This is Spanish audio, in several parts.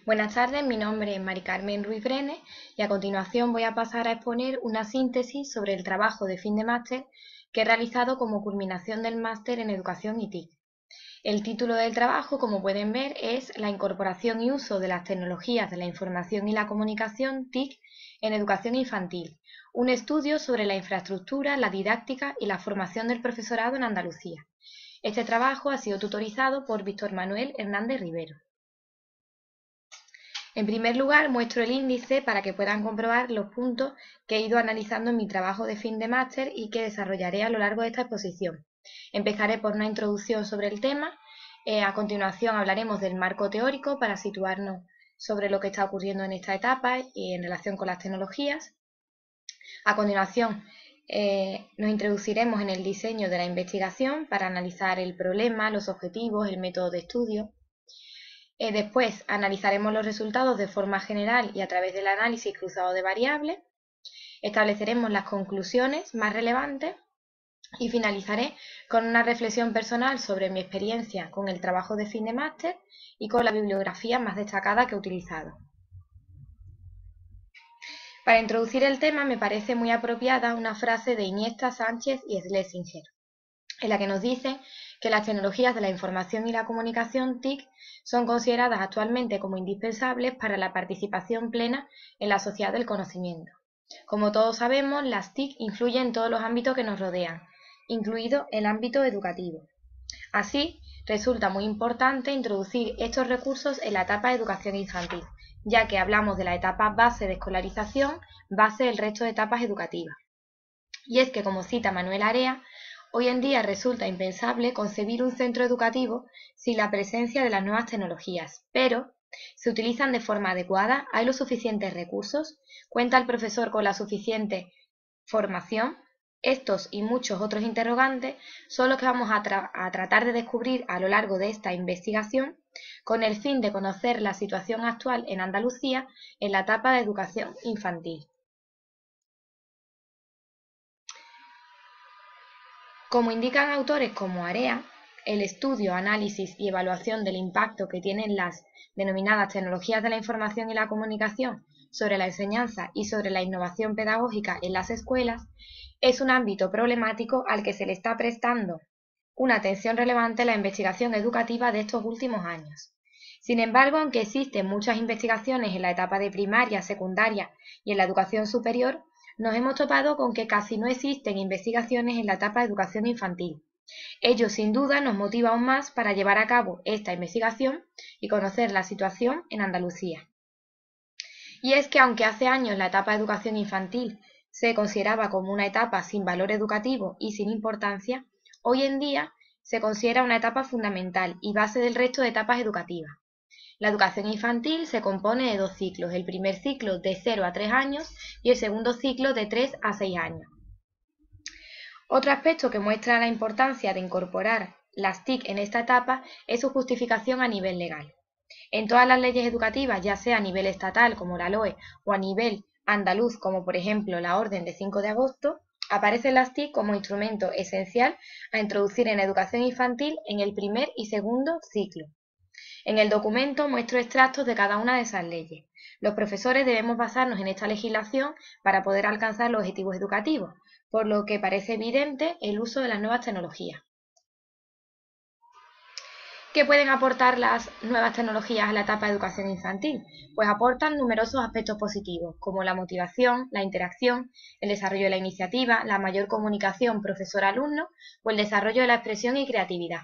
Buenas tardes, mi nombre es Mari Carmen Ruiz Brenes y a continuación voy a pasar a exponer una síntesis sobre el trabajo de fin de máster que he realizado como culminación del máster en Educación y TIC. El título del trabajo, como pueden ver, es La incorporación y uso de las tecnologías de la información y la comunicación TIC en educación infantil, un estudio sobre la infraestructura, la didáctica y la formación del profesorado en Andalucía. Este trabajo ha sido tutorizado por Víctor Manuel Hernández Rivero. En primer lugar, muestro el índice para que puedan comprobar los puntos que he ido analizando en mi trabajo de fin de máster y que desarrollaré a lo largo de esta exposición. Empezaré por una introducción sobre el tema, a continuación hablaremos del marco teórico para situarnos sobre lo que está ocurriendo en esta etapa y en relación con las tecnologías. A continuación, nos introduciremos en el diseño de la investigación para analizar el problema, los objetivos, el método de estudio. Después analizaremos los resultados de forma general y a través del análisis cruzado de variables. Estableceremos las conclusiones más relevantes y finalizaré con una reflexión personal sobre mi experiencia con el trabajo de fin de máster y con la bibliografía más destacada que he utilizado. Para introducir el tema me parece muy apropiada una frase de Iniesta, Sánchez y Schlesinger, en la que nos dicen que las tecnologías de la información y la comunicación TIC son consideradas actualmente como indispensables para la participación plena en la sociedad del conocimiento. Como todos sabemos, las TIC influyen en todos los ámbitos que nos rodean, incluido el ámbito educativo. Así, resulta muy importante introducir estos recursos en la etapa de educación infantil, ya que hablamos de la etapa base de escolarización, base del resto de etapas educativas. Y es que, como cita Manuel Area, hoy en día resulta impensable concebir un centro educativo sin la presencia de las nuevas tecnologías, pero ¿se utilizan de forma adecuada? ¿Hay los suficientes recursos? ¿Cuenta el profesor con la suficiente formación? Estos y muchos otros interrogantes son los que vamos a tratar de descubrir a lo largo de esta investigación con el fin de conocer la situación actual en Andalucía en la etapa de educación infantil. Como indican autores como Area, el estudio, análisis y evaluación del impacto que tienen las denominadas tecnologías de la información y la comunicación sobre la enseñanza y sobre la innovación pedagógica en las escuelas es un ámbito problemático al que se le está prestando una atención relevante en la investigación educativa de estos últimos años. Sin embargo, aunque existen muchas investigaciones en la etapa de primaria, secundaria y en la educación superior, nos hemos topado con que casi no existen investigaciones en la etapa de educación infantil. Ello, sin duda, nos motiva aún más para llevar a cabo esta investigación y conocer la situación en Andalucía. Y es que aunque hace años la etapa de educación infantil se consideraba como una etapa sin valor educativo y sin importancia, hoy en día se considera una etapa fundamental y base del resto de etapas educativas. La educación infantil se compone de dos ciclos, el primer ciclo de 0 a 3 años y el segundo ciclo de 3 a 6 años. Otro aspecto que muestra la importancia de incorporar las TIC en esta etapa es su justificación a nivel legal. En todas las leyes educativas, ya sea a nivel estatal como la LOE o a nivel andaluz como por ejemplo la Orden de 5 de agosto, aparecen las TIC como instrumento esencial a introducir en educación infantil en el primer y segundo ciclo. En el documento muestro extractos de cada una de esas leyes. Los profesores debemos basarnos en esta legislación para poder alcanzar los objetivos educativos, por lo que parece evidente el uso de las nuevas tecnologías. ¿Qué pueden aportar las nuevas tecnologías a la etapa de educación infantil? Pues aportan numerosos aspectos positivos, como la motivación, la interacción, el desarrollo de la iniciativa, la mayor comunicación profesor-alumno o el desarrollo de la expresión y creatividad.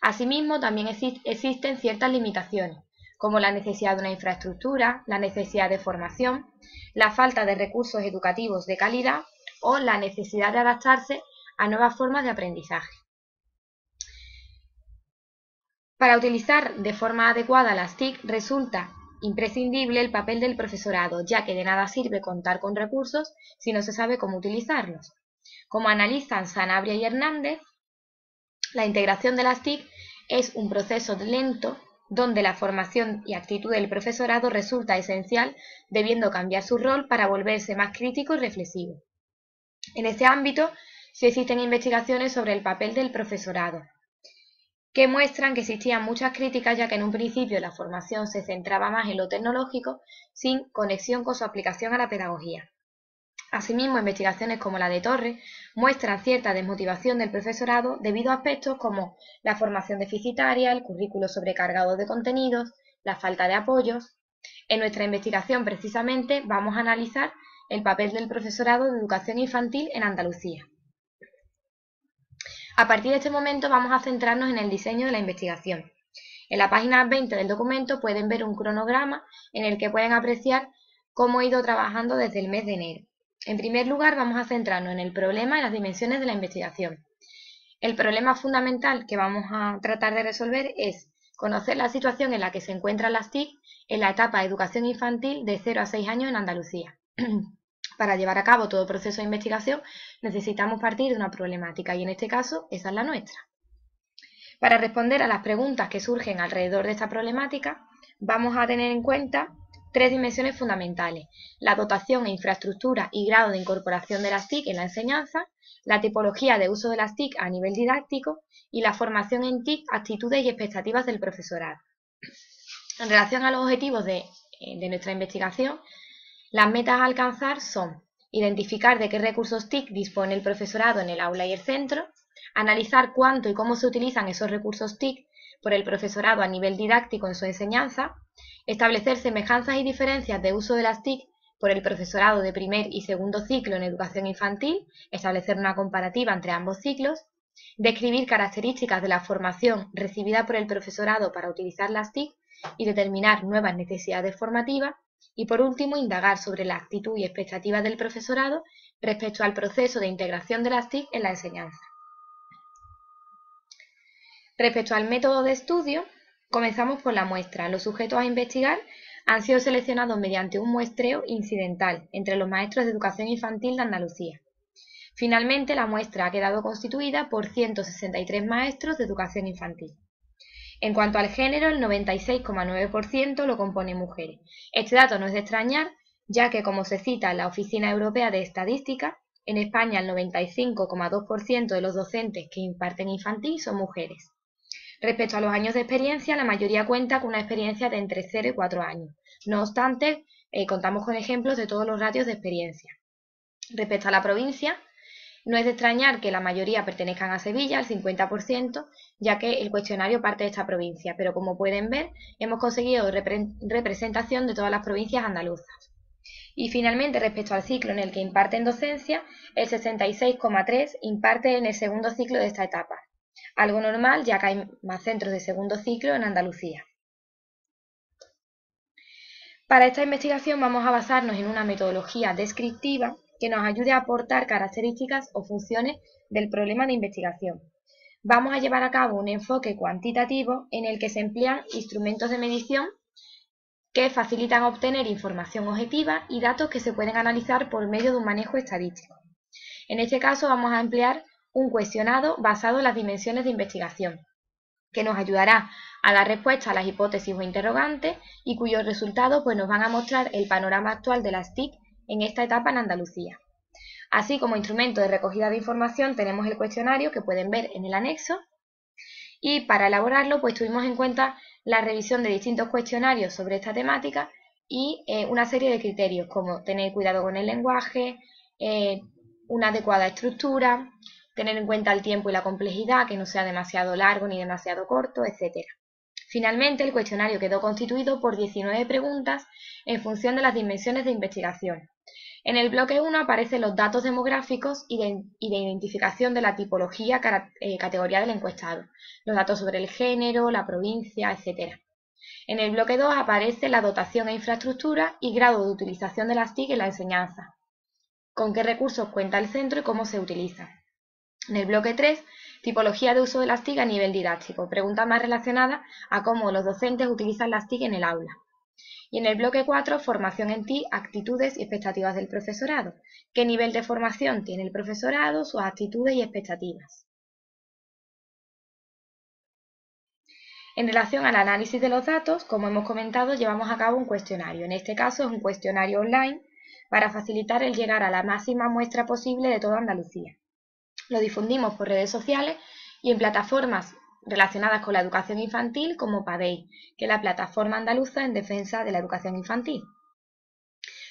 Asimismo, también existen ciertas limitaciones, como la necesidad de una infraestructura, la necesidad de formación, la falta de recursos educativos de calidad o la necesidad de adaptarse a nuevas formas de aprendizaje. Para utilizar de forma adecuada las TIC resulta imprescindible el papel del profesorado, ya que de nada sirve contar con recursos si no se sabe cómo utilizarlos. Como analizan Sanabria y Hernández, la integración de las TIC es un proceso lento donde la formación y actitud del profesorado resulta esencial, debiendo cambiar su rol para volverse más crítico y reflexivo. En este ámbito, sí existen investigaciones sobre el papel del profesorado. que muestran que existían muchas críticas, ya que en un principio la formación se centraba más en lo tecnológico, sin conexión con su aplicación a la pedagogía. Asimismo, investigaciones como la de Torres muestran cierta desmotivación del profesorado debido a aspectos como la formación deficitaria, el currículo sobrecargado de contenidos, la falta de apoyos. En nuestra investigación, precisamente, vamos a analizar el papel del profesorado de educación infantil en Andalucía. A partir de este momento vamos a centrarnos en el diseño de la investigación. En la página 20 del documento pueden ver un cronograma en el que pueden apreciar cómo he ido trabajando desde el mes de enero. En primer lugar, vamos a centrarnos en el problema y las dimensiones de la investigación. El problema fundamental que vamos a tratar de resolver es conocer la situación en la que se encuentran las TIC en la etapa de educación infantil de 0 a 6 años en Andalucía. Para llevar a cabo todo proceso de investigación necesitamos partir de una problemática y en este caso esa es la nuestra. Para responder a las preguntas que surgen alrededor de esta problemática vamos a tener en cuenta tres dimensiones fundamentales: la dotación e infraestructura y grado de incorporación de las TIC en la enseñanza, la tipología de uso de las TIC a nivel didáctico y la formación en TIC, actitudes y expectativas del profesorado. En relación a los objetivos de nuestra investigación, las metas a alcanzar son identificar de qué recursos TIC dispone el profesorado en el aula y el centro, analizar cuánto y cómo se utilizan esos recursos TIC por el profesorado a nivel didáctico en su enseñanza, establecer semejanzas y diferencias de uso de las TIC por el profesorado de primer y segundo ciclo en educación infantil, establecer una comparativa entre ambos ciclos, describir características de la formación recibida por el profesorado para utilizar las TIC y determinar nuevas necesidades formativas, y por último indagar sobre la actitud y expectativas del profesorado respecto al proceso de integración de las TIC en la enseñanza. Respecto al método de estudio, comenzamos por la muestra. Los sujetos a investigar han sido seleccionados mediante un muestreo incidental entre los maestros de educación infantil de Andalucía. Finalmente, la muestra ha quedado constituida por 163 maestros de educación infantil. En cuanto al género, el 96,9% lo componen mujeres. Este dato no es de extrañar, ya que, como se cita en la Oficina Europea de Estadística, en España el 95,2% de los docentes que imparten infantil son mujeres. Respecto a los años de experiencia, la mayoría cuenta con una experiencia de entre 0 y 4 años. No obstante, contamos con ejemplos de todos los ratios de experiencia. Respecto a la provincia, no es de extrañar que la mayoría pertenezcan a Sevilla, el 50%, ya que el cuestionario parte de esta provincia, pero como pueden ver, hemos conseguido representación de todas las provincias andaluzas. Y finalmente, respecto al ciclo en el que imparten docencia, el 66,3% imparte en el segundo ciclo de esta etapa, algo normal ya que hay más centros de segundo ciclo en Andalucía. Para esta investigación vamos a basarnos en una metodología descriptiva que nos ayude a aportar características o funciones del problema de investigación. Vamos a llevar a cabo un enfoque cuantitativo en el que se emplean instrumentos de medición que facilitan obtener información objetiva y datos que se pueden analizar por medio de un manejo estadístico. En este caso vamos a emplear un cuestionado basado en las dimensiones de investigación, que nos ayudará a dar respuesta a las hipótesis o interrogantes y cuyos resultados nos van a mostrar el panorama actual de las TIC en esta etapa en Andalucía. Así como instrumento de recogida de información tenemos el cuestionario que pueden ver en el anexo, y para elaborarlo tuvimos en cuenta la revisión de distintos cuestionarios sobre esta temática y una serie de criterios como tener cuidado con el lenguaje, una adecuada estructura, tener en cuenta el tiempo y la complejidad, que no sea demasiado largo ni demasiado corto, etc. Finalmente, el cuestionario quedó constituido por 19 preguntas en función de las dimensiones de investigación. En el bloque 1 aparecen los datos demográficos y de identificación de la tipología, categoría del encuestado, los datos sobre el género, la provincia, etc. En el bloque 2 aparece la dotación e infraestructura y grado de utilización de las TIC en la enseñanza, con qué recursos cuenta el centro y cómo se utilizan. En el bloque 3, tipología de uso de las TIC a nivel didáctico, preguntas más relacionadas a cómo los docentes utilizan las TIC en el aula. Y en el bloque 4, formación en TIC, actitudes y expectativas del profesorado. ¿Qué nivel de formación tiene el profesorado, sus actitudes y expectativas? En relación al análisis de los datos, como hemos comentado, llevamos a cabo un cuestionario. En este caso es un cuestionario online para facilitar el llegar a la máxima muestra posible de toda Andalucía. Lo difundimos por redes sociales y en plataformas relacionadas con la educación infantil como PADEI, que es la Plataforma Andaluza en Defensa de la Educación Infantil.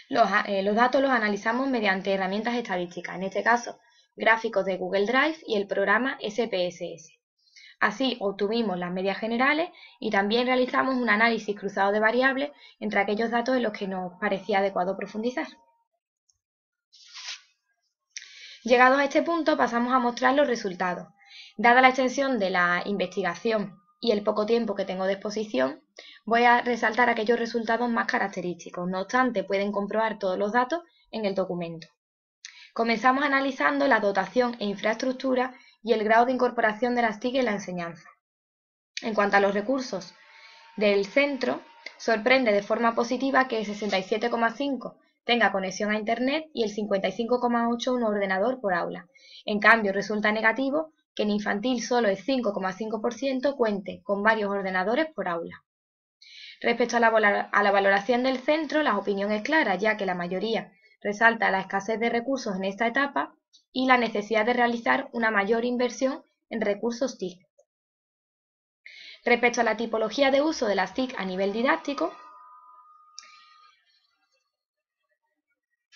Los datos los analizamos mediante herramientas estadísticas, en este caso gráficos de Google Drive y el programa SPSS. Así obtuvimos las medias generales y también realizamos un análisis cruzado de variables entre aquellos datos en los que nos parecía adecuado profundizar. Llegados a este punto pasamos a mostrar los resultados. Dada la extensión de la investigación y el poco tiempo que tengo de exposición, voy a resaltar aquellos resultados más característicos. No obstante, pueden comprobar todos los datos en el documento. Comenzamos analizando la dotación e infraestructura y el grado de incorporación de las TIC en la enseñanza. En cuanto a los recursos del centro, sorprende de forma positiva que el 67,5% tenga conexión a Internet y el 55,8% un ordenador por aula. En cambio, resulta negativo que en infantil solo el 5,5% cuente con varios ordenadores por aula. Respecto a la valoración del centro, la opinión es clara, ya que la mayoría resalta la escasez de recursos en esta etapa y la necesidad de realizar una mayor inversión en recursos TIC. Respecto a la tipología de uso de las TIC a nivel didáctico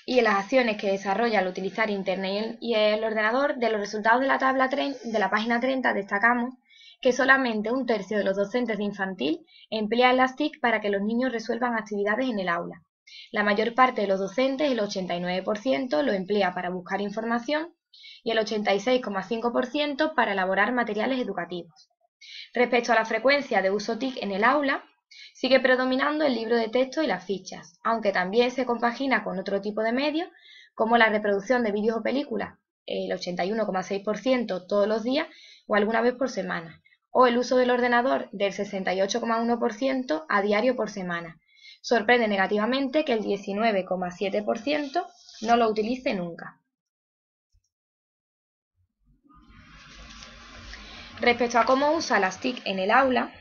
y en las acciones que desarrolla al utilizar Internet y el ordenador, de los resultados de la página 30 destacamos que solamente un tercio de los docentes de infantil emplean las TIC para que los niños resuelvan actividades en el aula. La mayor parte de los docentes, el 89%, lo emplea para buscar información y el 86,5% para elaborar materiales educativos. Respecto a la frecuencia de uso TIC en el aula, sigue predominando el libro de texto y las fichas, aunque también se compagina con otro tipo de medios, como la reproducción de vídeos o películas, el 81,6% todos los días o alguna vez por semana, o el uso del ordenador del 68,1% a diario por semana. Sorprende negativamente que el 19,7% no lo utilice nunca. Respecto a cómo usa las TIC en el aula,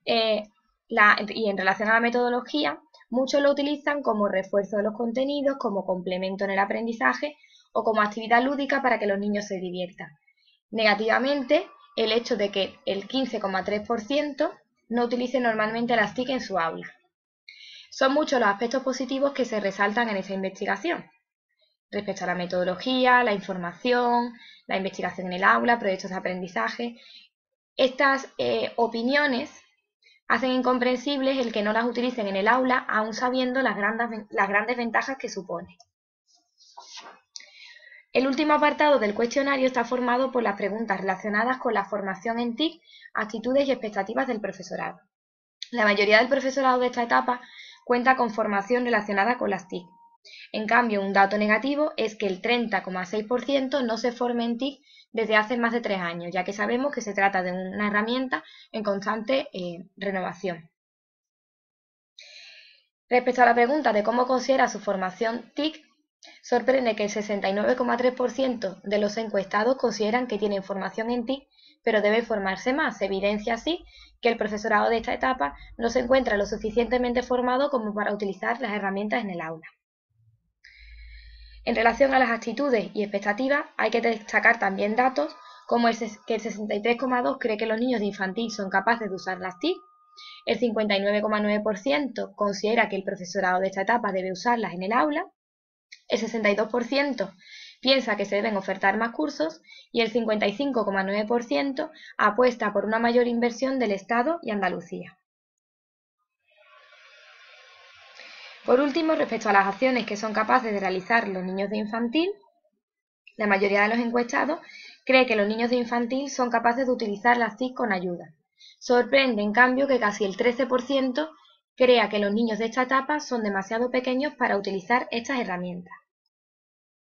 y en relación a la metodología, muchos lo utilizan como refuerzo de los contenidos, como complemento en el aprendizaje o como actividad lúdica para que los niños se diviertan. Negativamente, el hecho de que el 15,3% no utilice normalmente las TIC en su aula. Son muchos los aspectos positivos que se resaltan en esta investigación. Respecto a la metodología, la información, la investigación en el aula, proyectos de aprendizaje, estas opiniones hacen incomprensibles el que no las utilicen en el aula, aun sabiendo las grandes ventajas que supone. El último apartado del cuestionario está formado por las preguntas relacionadas con la formación en TIC, actitudes y expectativas del profesorado. La mayoría del profesorado de esta etapa cuenta con formación relacionada con las TIC. En cambio, un dato negativo es que el 30,6% no se forme en TIC desde hace más de 3 años, ya que sabemos que se trata de una herramienta en constante renovación. Respecto a la pregunta de cómo considera su formación TIC, sorprende que el 69,3% de los encuestados consideran que tienen formación en TIC, pero debe formarse más. Se evidencia así que el profesorado de esta etapa no se encuentra lo suficientemente formado como para utilizar las herramientas en el aula. En relación a las actitudes y expectativas, hay que destacar también datos como que el 63,2% cree que los niños de infantil son capaces de usar las TIC, el 59,9% considera que el profesorado de esta etapa debe usarlas en el aula, el 62% piensa que se deben ofertar más cursos y el 55,9% apuesta por una mayor inversión del Estado y Andalucía. Por último, respecto a las acciones que son capaces de realizar los niños de infantil, la mayoría de los encuestados cree que los niños de infantil son capaces de utilizar las TIC con ayuda. Sorprende, en cambio, que casi el 13% crea que los niños de esta etapa son demasiado pequeños para utilizar estas herramientas.